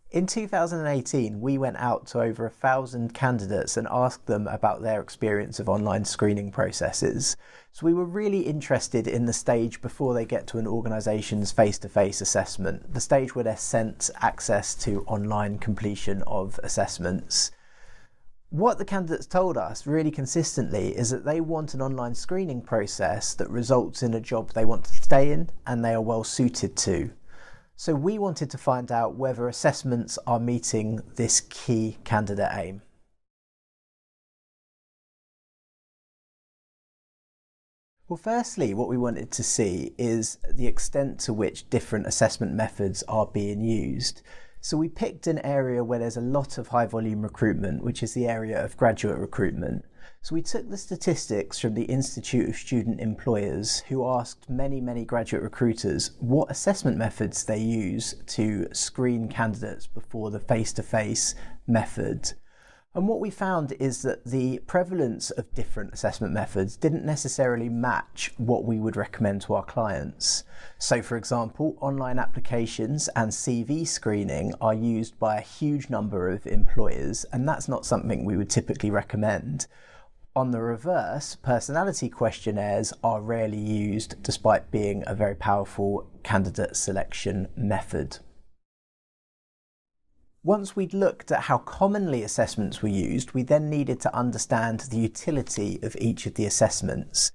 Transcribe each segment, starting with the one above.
In 2018, we went out to over 1,000 candidates and asked them about their experience of online screening processes. So we were really interested in the stage before they get to an organisation's face-to-face assessment, the stage where they're sent access to online completion of assessments. What the candidates told us really consistently is that they want an online screening process that results in a job they want to stay in and they are well suited to. So we wanted to find out whether assessments are meeting this key candidate aim. Well, firstly, what we wanted to see is the extent to which different assessment methods are being used. So we picked an area where there's a lot of high volume recruitment, which is the area of graduate recruitment. So we took the statistics from the Institute of Student Employers, who asked many graduate recruiters what assessment methods they use to screen candidates before the face-to-face method. And what we found is that the prevalence of different assessment methods didn't necessarily match what we would recommend to our clients. So for example, online applications and CV screening are used by a huge number of employers, and that's not something we would typically recommend. On the reverse, personality questionnaires are rarely used despite being a very powerful candidate selection method. Once we'd looked at how commonly assessments were used, we then needed to understand the utility of each of the assessments.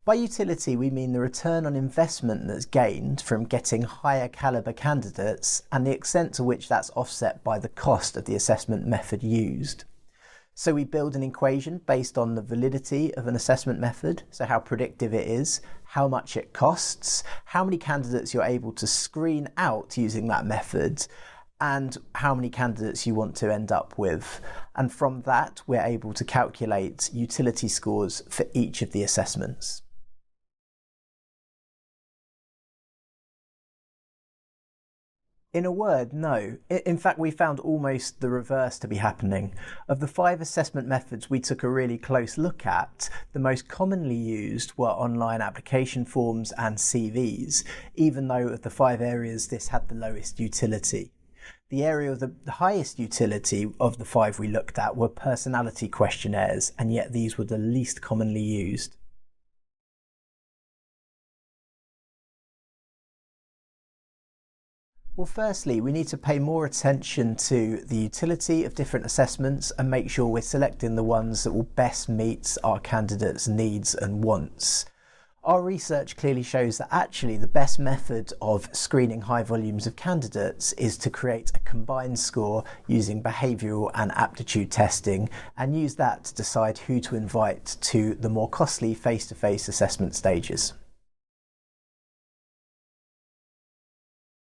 By utility, we mean the return on investment that's gained from getting higher caliber candidates and the extent to which that's offset by the cost of the assessment method used. So we build an equation based on the validity of an assessment method, so how predictive it is, how much it costs, how many candidates you're able to screen out using that method, and how many candidates you want to end up with. And from that, we're able to calculate utility scores for each of the assessments. In a word, no. In fact, we found almost the reverse to be happening. Of the 5 assessment methods we took a really close look at, the most commonly used were online application forms and CVs, even though of the 5 areas this had the lowest utility. The area of the highest utility of the 5 we looked at were personality questionnaires, and yet these were the least commonly used. Well, firstly, we need to pay more attention to the utility of different assessments and make sure we're selecting the ones that will best meet our candidates' needs and wants. Our research clearly shows that actually the best method of screening high volumes of candidates is to create a combined score using behavioural and aptitude testing and use that to decide who to invite to the more costly face-to-face assessment stages.